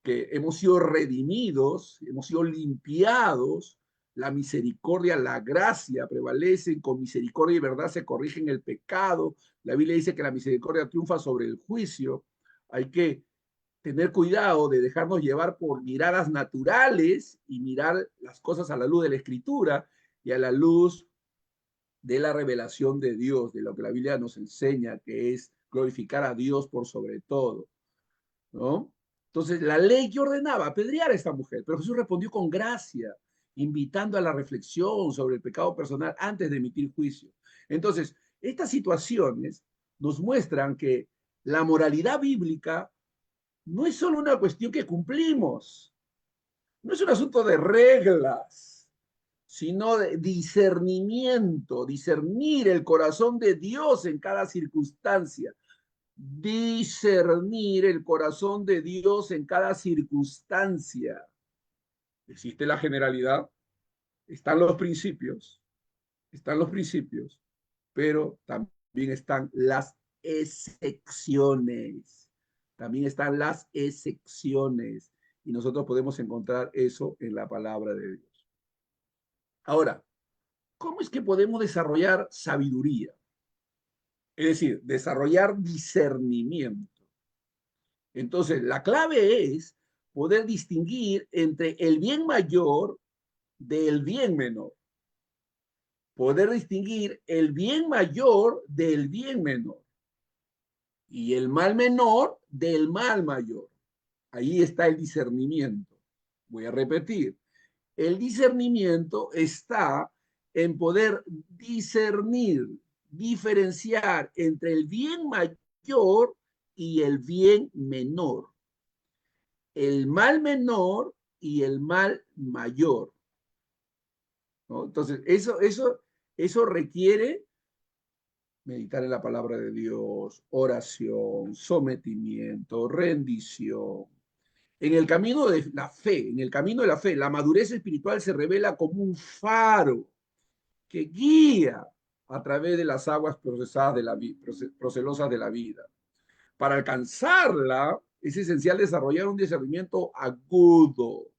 que hemos sido redimidos, hemos sido limpiados, la misericordia, la gracia prevalecen, con misericordia y verdad se corrigen el pecado. La Biblia dice que la misericordia triunfa sobre el juicio. Hay que tener cuidado de dejarnos llevar por miradas naturales y mirar las cosas a la luz de la Escritura y a la luz de la revelación de Dios, de lo que la Biblia nos enseña, que es glorificar a Dios por sobre todo, ¿no? Entonces, la ley que ordenaba apedrear a esta mujer, pero Jesús respondió con gracia, invitando a la reflexión sobre el pecado personal antes de emitir juicio. Entonces, estas situaciones nos muestran que La moralidad bíblica no es solo una cuestión que cumplimos, no es un asunto de reglas, sino de discernimiento, discernir el corazón de Dios en cada circunstancia, discernir el corazón de Dios en cada circunstancia. Existe la generalidad, están los principios, pero también están las excepciones. También están las excepciones. Y nosotros podemos encontrar eso en la palabra de Dios. Ahora, ¿cómo es que podemos desarrollar sabiduría? Es decir, desarrollar discernimiento. Entonces, la clave es poder distinguir entre el bien mayor del bien menor. Poder distinguir el bien mayor del bien menor y el mal menor del mal mayor. Ahí está el discernimiento. Voy a repetir. El discernimiento está en poder discernir, diferenciar entre el bien mayor y el bien menor, el mal menor y el mal mayor, ¿no? Entonces, eso requiere meditar en la palabra de Dios, oración, sometimiento, rendición. En el camino de la fe, en el camino de la fe, la madurez espiritual se revela como un faro que guía a través de las aguas procesadas de la procelosas de la vida. Para alcanzarla, es esencial desarrollar un discernimiento agudo,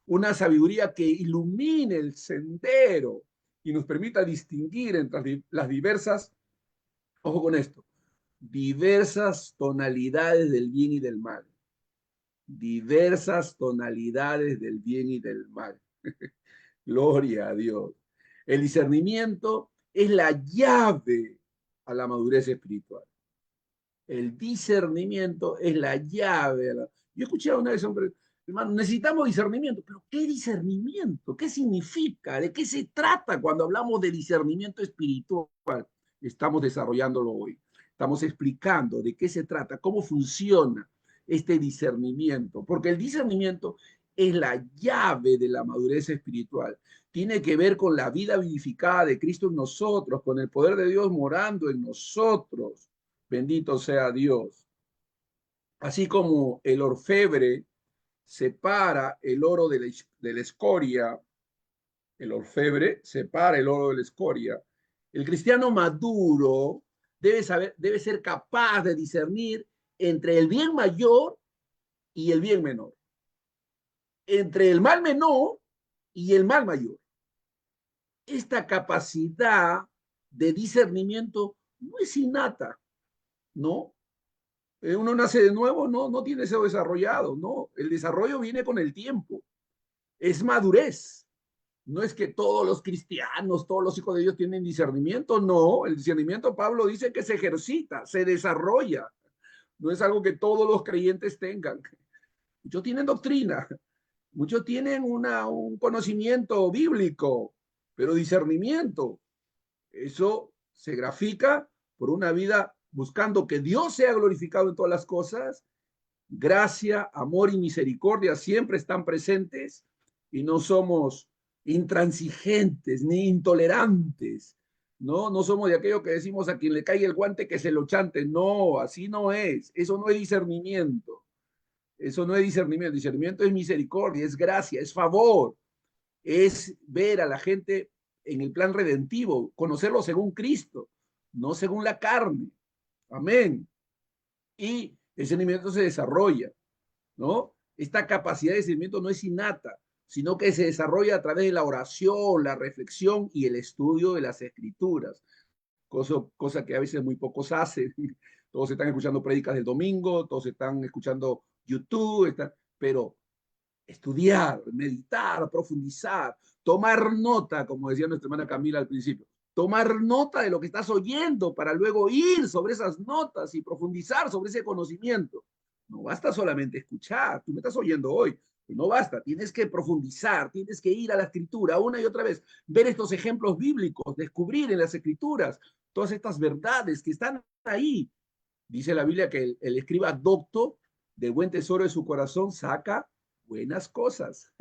una sabiduría que ilumine el sendero y nos permita distinguir entre las diversas, ojo con esto, diversas tonalidades del bien y del mal. Diversas tonalidades del bien y del mal. Gloria a Dios. El discernimiento es la llave a la madurez espiritual. El discernimiento es la llave. Yo escuché una vez, hombre, hermano, necesitamos discernimiento, pero ¿qué discernimiento? ¿Qué significa? ¿De qué se trata cuando hablamos de discernimiento espiritual? Estamos desarrollándolo hoy. Estamos explicando de qué se trata, cómo funciona este discernimiento, porque el discernimiento es la llave de la madurez espiritual. Tiene que ver con la vida vivificada de Cristo en nosotros, con el poder de Dios morando en nosotros. Bendito sea Dios. Así como el orfebre separa el oro de la escoria, el orfebre separa el oro de la escoria. El cristiano maduro debe ser capaz de discernir entre el bien mayor y el bien menor, entre el mal menor y el mal mayor. Esta capacidad de discernimiento no es innata, ¿no? Uno nace de nuevo, no tiene eso desarrollado, no. El desarrollo viene con el tiempo, es madurez. No es que todos los cristianos, todos los hijos de Dios tienen discernimiento, no. El discernimiento, Pablo dice que se ejercita, se desarrolla. No es algo que todos los creyentes tengan. Muchos tienen doctrina, muchos tienen un conocimiento bíblico, pero discernimiento, eso se grafica por una vida buscando que Dios sea glorificado en todas las cosas. Gracia, amor y misericordia siempre están presentes y no somos intransigentes ni intolerantes. No somos de aquello que decimos a quien le caiga el guante que se lo chante. No, así no es. Eso no es discernimiento. Eso no es discernimiento. Discernimiento es misericordia, es gracia, es favor. Es ver a la gente en el plan redentivo, conocerlo según Cristo, no según la carne. Amén. Y el discernimiento se desarrolla, ¿no? Esta capacidad de discernimiento no es innata, sino que se desarrolla a través de la oración, la reflexión y el estudio de las escrituras, cosa que a veces muy pocos hacen. Todos están escuchando prédicas del domingo, todos están escuchando YouTube, pero estudiar, meditar, profundizar, tomar nota, como decía nuestra hermana Camila al principio, tomar nota de lo que estás oyendo para luego ir sobre esas notas y profundizar sobre ese conocimiento. No basta solamente escuchar, tú me estás oyendo hoy, No basta, tienes que profundizar, tienes que ir a la escritura una y otra vez, ver estos ejemplos bíblicos, descubrir en las escrituras todas estas verdades que están ahí. Dice la Biblia que el escriba docto del buen tesoro de su corazón saca buenas cosas.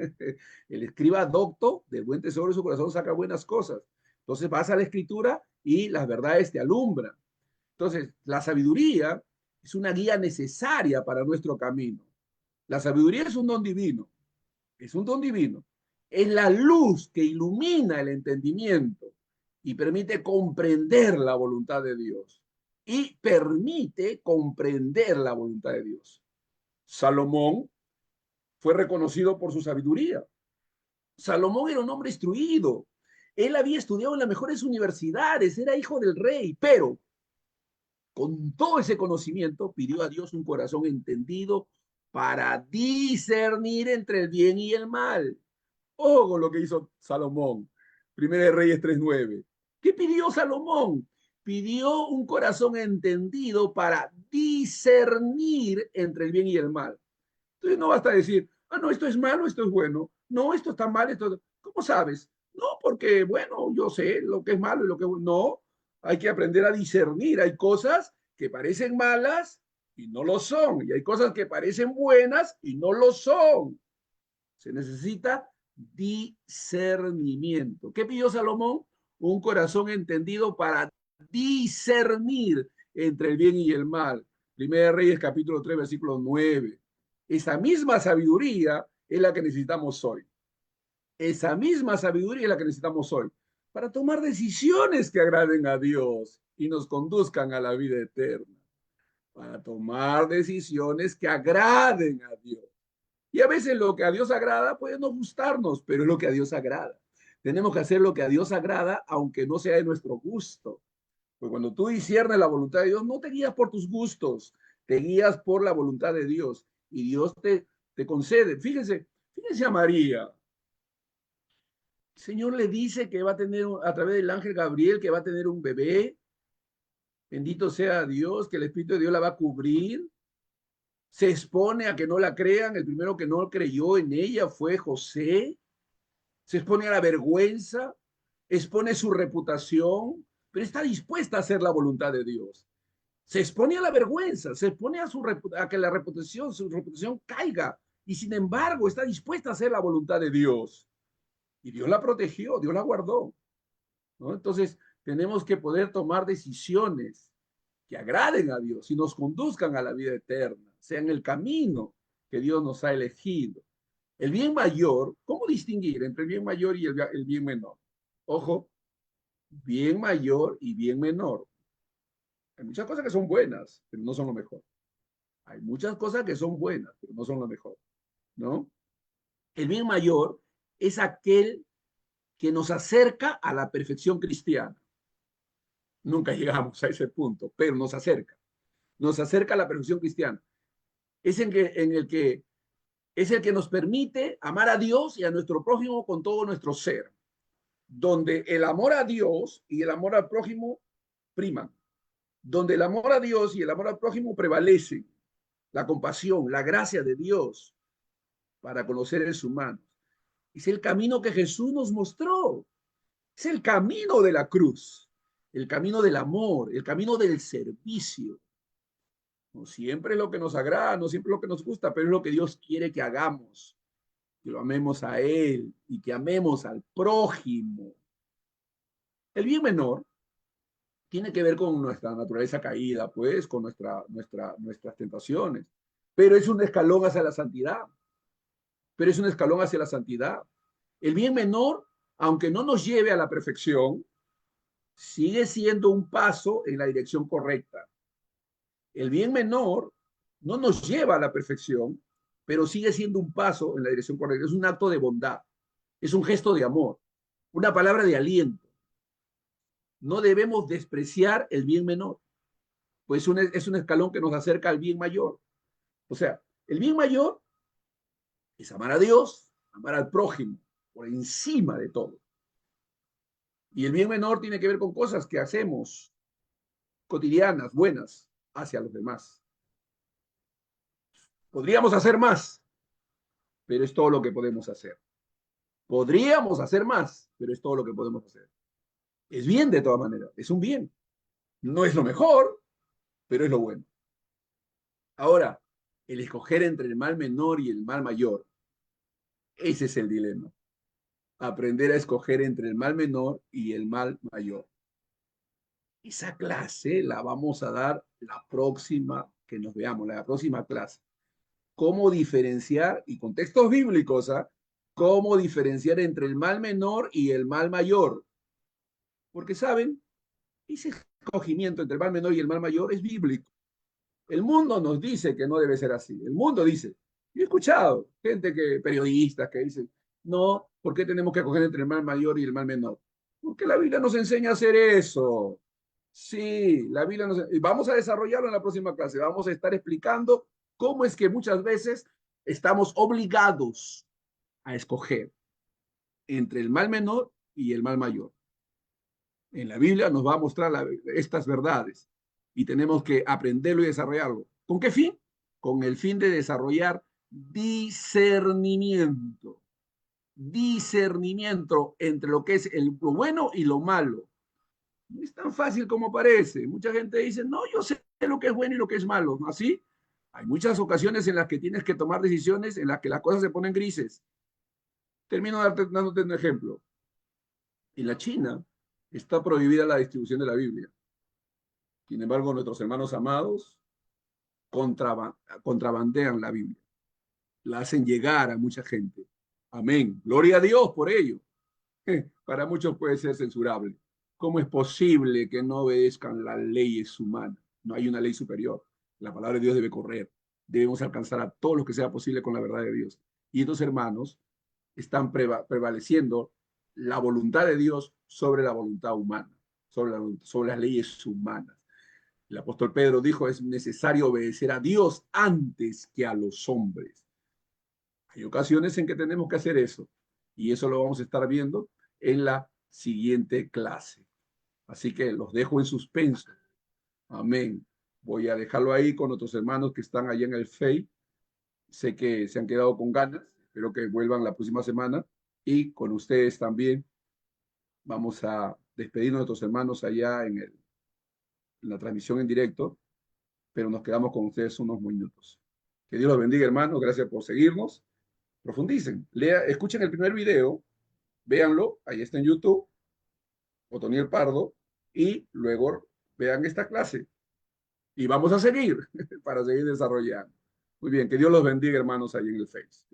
El escriba docto del buen tesoro de su corazón saca buenas cosas. Entonces vas a la escritura y las verdades te alumbran. Entonces, la sabiduría es una guía necesaria para nuestro camino. La sabiduría es un don divino, es un don divino. Es la luz que ilumina el entendimiento y permite comprender la voluntad de Dios. Y permite comprender la voluntad de Dios. Salomón fue reconocido por su sabiduría. Salomón era un hombre instruido. Él había estudiado en las mejores universidades, era hijo del rey, pero con todo ese conocimiento pidió a Dios un corazón entendido para discernir entre el bien y el mal. Ojo lo que hizo Salomón. Primera de Reyes 3:9. ¿Qué pidió Salomón? Pidió un corazón entendido para discernir entre el bien y el mal. Entonces no basta decir, ah, no, esto es malo, esto es bueno. No, esto está mal, esto... ¿Cómo sabes? No, porque, bueno, yo sé lo que es malo y lo que es bueno. No, hay que aprender a discernir. Hay cosas que parecen malas y no lo son. Y hay cosas que parecen buenas y no lo son. Se necesita discernimiento. ¿Qué pidió Salomón? Un corazón entendido para discernir entre el bien y el mal. Primera de Reyes capítulo 3 versículo 9. Esa misma sabiduría es la que necesitamos hoy. Esa misma sabiduría es la que necesitamos hoy para tomar decisiones que agraden a Dios y nos conduzcan a la vida eterna. Para tomar decisiones que agraden a Dios. Y a veces lo que a Dios agrada puede no gustarnos, pero es lo que a Dios agrada. Tenemos que hacer lo que a Dios agrada, aunque no sea de nuestro gusto. Porque cuando tú disiernes la voluntad de Dios, no te guías por tus gustos, te guías por la voluntad de Dios. Y Dios te concede. Fíjense a María. El Señor le dice que va a tener, a través del ángel Gabriel, que va a tener un bebé. Bendito sea Dios, que el Espíritu de Dios la va a cubrir. Se expone a que no la crean. El primero que no creyó en ella fue José. Se expone a la vergüenza, expone su reputación, pero está dispuesta a hacer la voluntad de Dios. Se expone a la vergüenza, se expone a que su reputación caiga, y sin embargo está dispuesta a hacer la voluntad de Dios. Y Dios la protegió, Dios la guardó, ¿no? Entonces, tenemos que poder tomar decisiones que agraden a Dios y nos conduzcan a la vida eterna, sean el camino que Dios nos ha elegido. El bien mayor, ¿cómo distinguir entre el bien mayor y el bien menor? Ojo, bien mayor y bien menor. Hay muchas cosas que son buenas, pero no son lo mejor. Hay muchas cosas que son buenas, pero no son lo mejor, ¿no? El bien mayor es aquel que nos acerca a la perfección cristiana. Nunca llegamos a ese punto, pero nos acerca. Nos acerca a la perfección cristiana. Es es el que nos permite amar a Dios y a nuestro prójimo con todo nuestro ser, donde el amor a Dios y el amor al prójimo priman, donde el amor a Dios y el amor al prójimo prevalecen, la compasión, la gracia de Dios para con los seres humanos. Es el camino que Jesús nos mostró, es el camino de la cruz, el camino del amor, el camino del servicio. No siempre es lo que nos agrada, no siempre es lo que nos gusta, pero es lo que Dios quiere que hagamos, que lo amemos a Él y que amemos al prójimo. El bien menor tiene que ver con nuestra naturaleza caída, pues, con nuestras tentaciones. Pero es un escalón hacia la santidad. Pero es un escalón hacia la santidad. El bien menor, aunque no nos lleve a la perfección, sigue siendo un paso en la dirección correcta. El bien menor no nos lleva a la perfección, pero sigue siendo un paso en la dirección correcta. Es un acto de bondad, es un gesto de amor, una palabra de aliento. No debemos despreciar el bien menor, pues es un escalón que nos acerca al bien mayor. O sea, el bien mayor es amar a Dios, amar al prójimo, por encima de todo. Y el bien menor tiene que ver con cosas que hacemos cotidianas, buenas, hacia los demás. Podríamos hacer más, pero es todo lo que podemos hacer. Podríamos hacer más, pero es todo lo que podemos hacer. Es bien de todas maneras, es un bien. No es lo mejor, pero es lo bueno. Ahora, el escoger entre el mal menor y el mal mayor, ese es el dilema. Aprender a escoger entre el mal menor y el mal mayor. Esa clase la vamos a dar la próxima que nos veamos, la próxima clase. Cómo diferenciar, y con textos bíblicos, ¿ah? Cómo diferenciar entre el mal menor y el mal mayor. Porque, ¿saben? Ese escogimiento entre el mal menor y el mal mayor es bíblico. El mundo nos dice que no debe ser así. El mundo dice, yo he escuchado periodistas que dicen, no, ¿por qué tenemos que escoger entre el mal mayor y el mal menor? Porque la Biblia nos enseña a hacer eso. Sí, la Biblia nos... Y vamos a desarrollarlo en la próxima clase. Vamos a estar explicando cómo es que muchas veces estamos obligados a escoger entre el mal menor y el mal mayor. En la Biblia nos va a mostrar estas verdades y tenemos que aprenderlo y desarrollarlo. ¿Con qué fin? Con el fin de desarrollar discernimiento. Discernimiento entre lo que es lo bueno y lo malo. No es tan fácil como parece. Mucha gente dice, no, yo sé lo que es bueno y lo que es malo. ¿No? Así, hay muchas ocasiones en las que tienes que tomar decisiones en las que las cosas se ponen grises. Termino dándote un ejemplo. En la China está prohibida la distribución de la Biblia. Sin embargo, nuestros hermanos amados contrabandean la Biblia. La hacen llegar a mucha gente. Amén. Gloria a Dios por ello. Para muchos puede ser censurable. ¿Cómo es posible que no obedezcan las leyes humanas? No hay una ley superior. La palabra de Dios debe correr. Debemos alcanzar a todos los que sea posible con la verdad de Dios. Y estos hermanos están prevaleciendo la voluntad de Dios sobre la voluntad humana, sobre las leyes humanas. El apóstol Pedro dijo, es necesario obedecer a Dios antes que a los hombres. Hay ocasiones en que tenemos que hacer eso y eso lo vamos a estar viendo en la siguiente clase. Así que los dejo en suspenso. Amén. Voy a dejarlo ahí con otros hermanos que están allá en el FEI. Sé que se han quedado con ganas. Espero que vuelvan la próxima semana. Y con ustedes también vamos a despedirnos de nuestros hermanos allá en la transmisión en directo, pero nos quedamos con ustedes unos minutos. Que Dios los bendiga, hermanos. Gracias por seguirnos. Profundicen. Escuchen el primer video, véanlo, ahí está en YouTube, Otoniel Pardo, y luego vean esta clase. Y vamos a seguir para seguir desarrollando. Muy bien, que Dios los bendiga, hermanos, ahí en el Face.